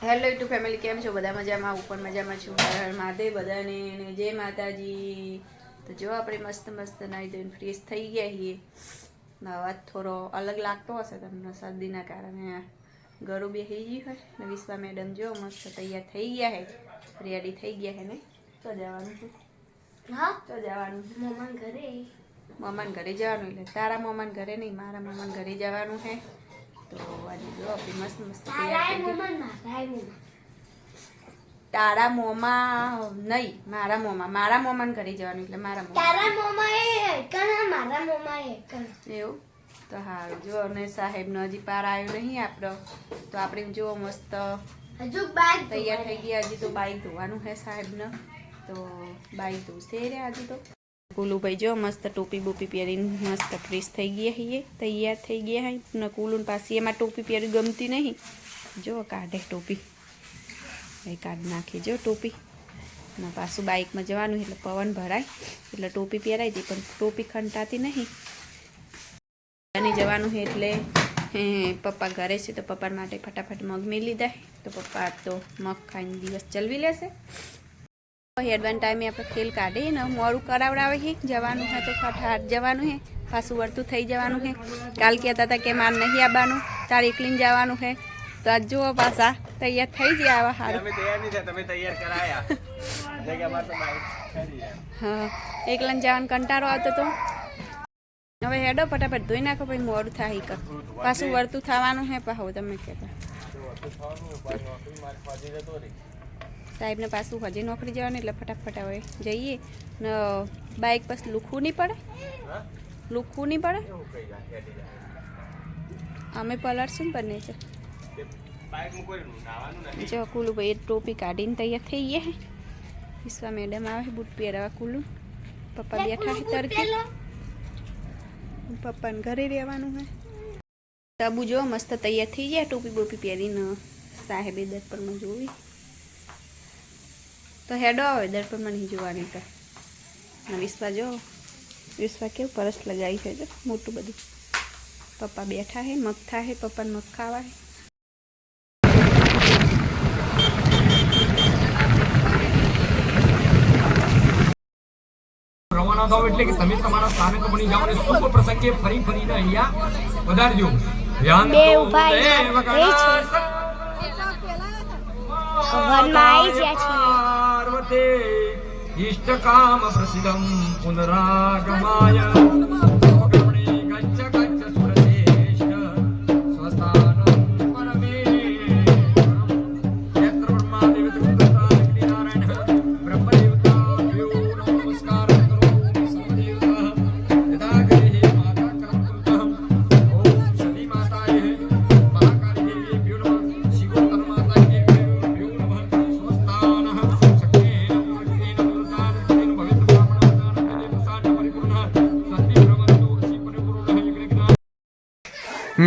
Hello YouTube family, કેમ છો? બધા મજામાં? ઉપર મજામાં છું. હર હર મહાદેવ બધાને, અને જય માતાજી. તો જો આપણે મસ્ત મસ્ત નાહી ધોઈને ફ્રેશ થઈ ગયા છીએ. અવાજ થોડો અલગ લાગતો હશે તમને શરદીના કારણે. ગળું બેસી ગયું હોય ને. વિશ્વા મેડમ જો મસ્ત તૈયાર થઈ ગયા હે, રેડી થઈ ગયા હે ને. તો જવાનું છે? હા, તો જવાનું મમ્માન ઘરે. મમ્માન ઘરે જવાનું એટલે તારા મમ્માન ઘરે નહીં, મારા મમ્માન ઘરે જવાનું છે. તો આજે જો આપણે મસ્ત મસ્ત તારા મોમાં નહીં, મારા મોમાં ઘરે જવાનું એટલે મારા એવું. તો હારું જો. અને સાહેબનો હજી પાર આવ્યો નહીં આપણો, તો આપણે જો મસ્ત તૈયાર થઈ ગયા. હજી તો બાઈક ધોવાનું છે સાહેબને, તો બાઈક ધોશે રે આજે તો. કુલુભાઈ જો મસ્ત ટોપી બોપી પહેરીને મસ્ત ફ્રેશ થઈ ગયા છીએ, તૈયાર થઈ ગયા હે ને. કુલુન પાછી એમાં ટોપી પહેરી ગમતી નહીં, જો કાઢે ટોપી, એ કાઢી નાખી જો ટોપી. ને પાછું બાઇકમાં જવાનું એટલે પવન ભરાય એટલે ટોપી પહેરાઈ દે, પણ ટોપી ખંટાતી નહીં. અને જવાનું છે એટલે પપ્પા ઘરે છે તો પપ્પા માટે ફટાફટ મગ મેં લીધા. તો પપ્પા તો મગ ખાઈને દિવસ ચલવી લેશે. હેડવાન ટાઈમે આપણે ખેલ કાઢીએ ને મોડું કરાવડાવે છે. જવાનું છે તો ફટાફટ જવાનું છે, પાછું વળતું થઈ જવાનું છે. કાલ કહેતા હતા કે મારે નહીં આવવાનું, તારે એકલીને જવાનું છે. તો આજ જુઓ પાછા તૈયાર થઈ ગયા. આવા સારું હા, એકલાને જવાનું કંટાળો આવતો તો. હવે હેડો ફટાફટ ધોઈ નાખો, પછી મોડું થાય કર, પાછું વળતું થવાનું છે. પાછું તમે કહેતા સાહેબને પાછું હજી નોકરી જવાનું એટલે ફટાફટ હવે જઈએ ને. બાઇક પછી લુખવું નહીં પડે, લુખવું નહીં પડે. અમે પલળશું ને બંને છે. જો કુલું ભાઈ ટોપી કાઢીને તૈયાર થઈ ગયા. વિશ્વા મેડમ આવે બૂટ પહેરવા. કુલું પપ્પા બેઠા છે તડકે, પપ્પાને ઘરે રહેવાનું હોય. તબુ જો મસ્ત તૈયાર થઈ ગયા ટોપી બોપી પહેરીને. સાહેબે દર્પણમાં જોવી તો હેડો આવે, દર્પણમાં નહીં જોવાની તો. વિશ્વા જો, વિશ્વા કેવું પરસ લગાવી છે જો મોટું બધું. પપ્પા બેઠા હે, મગ થા હે, પપ્પાને મગ ખાવા હે. રવાના થાવ એટલે કે તમે તમારા સ્થાનક બની જાઓ અને શુભ પ્રસંગે ફરી ફરીને અહીંયા વધારજો. ધ્યાન બે ઉભા એ છે પાર્વતી ઇષ્ટકામ પ્રસિદ્ધમ પુનરાગમાય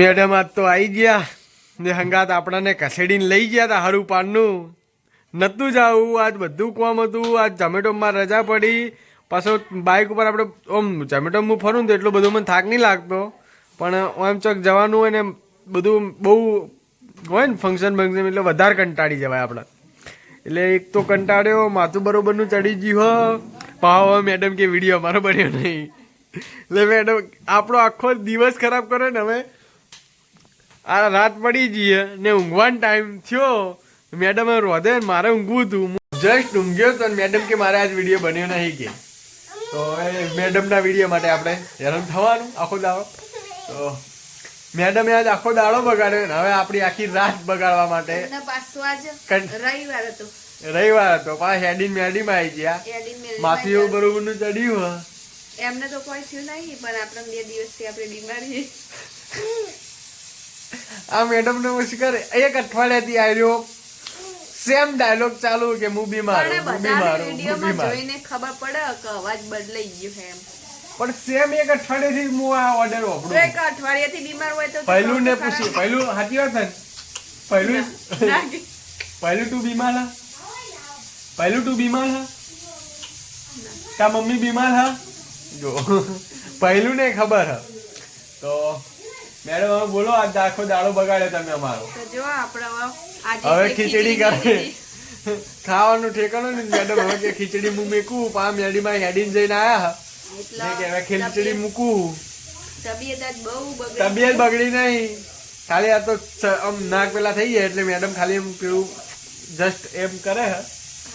મેડમ આજ તો આવી ગયા ને. હંગાત આપણાને કસેડીને લઈ ગયા હતા. હારું પાનનું નહોતું જવું, આજ બધું કામ હતું. આજ ઝોમેટોમાં રજા પડી. પાછો બાઇક ઉપર આપણે આમ ઝોમેટોમાં ફરું તો એટલો બધો મને થાક નહીં લાગતો, પણ આમ ચોક જવાનું હોય ને બધું બહુ હોય ને ફંક્શન એટલે વધારે કંટાળી જવાય આપણે. એટલે એક તો કંટાળ્યો, માથું બરોબરનું ચડી ગયું હો. ભાવ મેડમ કે વિડીયો અમારો બન્યો નહીં. એટલે મેડમ આપણો આખો દિવસ ખરાબ કરે ને. હવે આ રાત પડી જઈએ ને ઊંઘવાનો ટાઈમ થયો. મેડમ રોધે મારે ઊંઘવું હતું, હું જસ્ટ ઊંઘ્યો તો મેડમ કે મારે આજ વિડીયો બન્યો નહીં કે. તો હવે મેડમના વિડીયો માટે આપણે હેરાન થવાનું આખો દાડો. તો મેડમે આજ આખો દાડો બગાડ્યો ને હવે આપણી આખી રાત બગાડવા માટે રવિવાર હતો. પાછા હેડીન મેડીમાં આવી ગયા. માથું એવું બરોબરનું ચડ્યું. એમને તો કોઈ થયું નહીં, પણ આપણે 2 દિવસથી આપણે બીમારી. આ મેડમ ને મુશ્કેલ એક અઠવાડિયાથી આવ્યો સેમ ડાયલોગ ચાલુ કે હું બીમાર જોઈને ખબર પડે કે અવાજ બદલાઈ ગયો છે એમ. પણ સેમ એક અઠવાડિયાથી હું આ ઓર્ડર વાપરું. એક અઠવાડિયાથી બીમાર હોય તો પહેલું ને પૂછ્યું, પહેલું સાચી વાત ને, પહેલું તું બીમાર હા, પહેલું તું બીમાર હા, તા મમ્મી બીમાર હા. જો પહેલું ને ખબર હા. તો મેડમ હવે બોલો, આજ આખો દાડો બગાડ્યો તમે અમારો. તો જો આપણે આજે હવે એક ખીચડી કરે મૂકી ખાવાનું ઠેકાણું ને મેડમ હવે કે ખીચડી હું મેકું પા મેડીમાં હેડીને જઈને આયા એટલે ને કે હવે ખીચડી મૂકું. તબિયત આજ બહુ બગડી તબિયત બગડી નહીં, ખાલી આ તો આમ નાક પેલા થઈ જાય એટલે મેડમ ખાલી એમ પેલું જસ્ટ એમ કરે હે.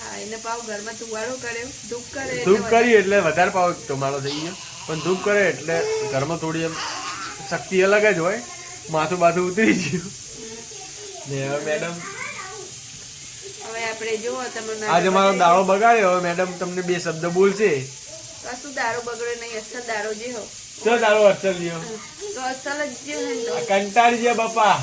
હા એને પાવ ઘરમાં તુવાળો કર્યો ધૂપ કરે એટલે ધૂપ કરી એટલે વધારે પાવ તમારો થઈ ગયો, પણ ધૂપ કરે એટલે ઘરમાં થોડી એમ શક્તિ અલગ જ હોય, માથું બાથું ઉતરી ગયું ને હવે મેડમ હવે આપણે જો તમને આજે મારો દાડો બગાડ્યો. હવે મેડમ તમને બે શબ્દ બોલશે. કશું દારૂ બગડે નહીં, અસલ દારૂ જે હો તો દાડો અસર લ્યો, તો અસલ જ જે હોય ને તો. કંટાળી ગયા બાપા,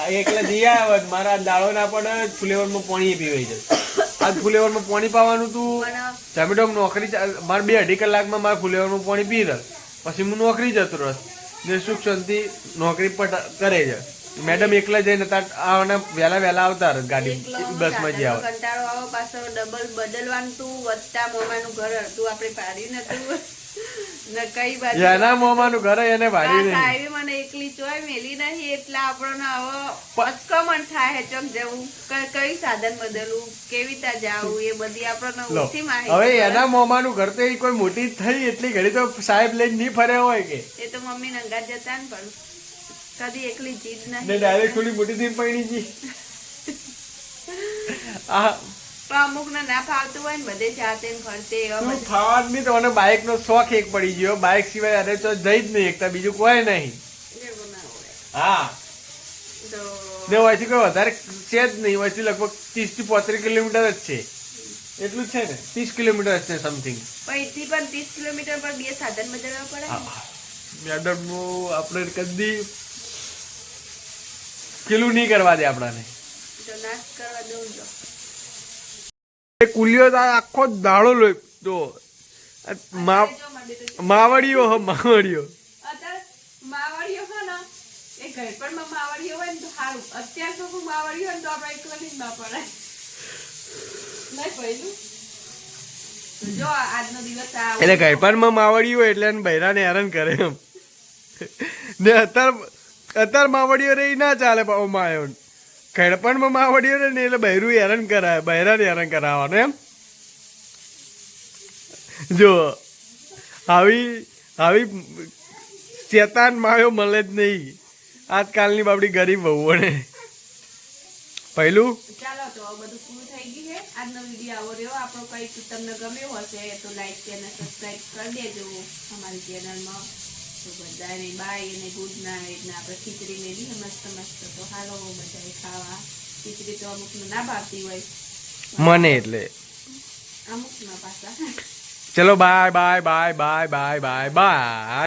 આ એકલા જઈ આવ્યા મારા દાડો ના પડે ફુલેવરમાં પાણી પીવાઈ જાય. આજ ફુલેવરમાં પાણી પાવાનું તું પણ ઝમેટો નોકરી મારે 2-2.5 કલાકમાં મારે ફુલેવરમાં પાણી પી રહ પછી હું નોકરી જતો રહ ને સુખ શાંતિ નોકરી પર કરે છે. મેડમ એકલા જઈને આવવાના વહેલા આવતા રહે ગાડી બસમાં જે આવે. કંટાળો આવો પાછો ડબલ બદલવાનું તું વધતા મોમાનું ઘર હતું આપણે પાડ્યું નતું ને કઈ બાજુ એના મોમાનું ઘર એને ભાડ્યું નહીં. સાહેબ મને એકલી ચોય મેલી નહીં એટલે આપણને હવે અચકમણ થાય ચોક જવું કઈ સાધન બદલવું કેવી રીતે જાવું એ બધી આપણને લો ઓછી હવે માહિતી એના મોમાનું ઘર તો એ કોઈ મોટી થઈ એટલી ઘડી તો સાહેબ લઈને નહીં ફર્યા હોય કે એ તો મમ્મી નંગા જતા ને પણ કદી એકલી જીદ ને નહીં ડાયરેક્ટ થોડી મોટી થઈ પડી ગઈ. આ પણ અમુક ને ના ફાવતું હોય ને બધે જાતે ને ફરતે એવા તું બધા ખાવાનું નહીં તો મને બાઇક નો શોખ એક પડી ગયો. બાઇક સિવાય અરે તો જઈ જ નહીં એકતા બીજું કોઈ નહીં. એવું ના હોય હા તો ને વયથી કોઈ વધારે છે જ નહીં, વયથી લગભગ 30 થી 35 કિલોમીટર જ છે, એટલું જ છે ને 30 કિલોમીટર જ છે સમથિંગ. પણ એથી પણ 30 કિલોમીટર પર બે સાધન બદલવા પડે ને. મેડમ નું આપણે કદી કિલું નહીં કરવા દે આપણાને. તો નાશ કરવા દઉં તો એ કુલિયો તો આખો દાડો લો તો માવડીઓ હો માવડીઓ અત્યારે માવાડીઓ હોય ને એ ઘરપણમાં માવાડીઓ હોય ને તો સારું. અત્યાર તો કોઈ માવાડીઓ હોય ને તો આપણે એકલા જ ના પડે નહીં પહેલું જો આજનો દિવસ આ એટલે ગઈપાનમાં માવડીઓ એટલે એને બૈરાને હેરાન કરે એમ ને અત્યારે માવડીઓ રહી ના ચાલે માયો ગઈપણમાં માવડીઓ રહે ને એટલે બૈરું હેરાન કરાય, બૈરાને હેરાન કરાવવાનું એમ. જો આવી ચેતાન માયો મળે જ નહીં આજકાલની બાબડી ગરીબ વહુઓને. પહેલું ચાલો તો આ બધું પૂરું થઈ ગયું છે. આજનો વિડીયો આવો રહ્યો. આપણો કંઈક તમને ગમ્યો હશે તો લાઈક અને સબસ્ક્રાઈબ કરી દેજો અમારી ચેનલમાં. તો બધાને બાય અને ગુડ નાઇટ. ને આપણે ખીચડી મેલી મસ્ત મસ્ત. તો હાલો બધાએ ખાવા. ખીચડી તો અમુકને ના ભાવતી હોય, મને એટલે અમુકના પાછા ચલો bye bye bye bye bye bye bye.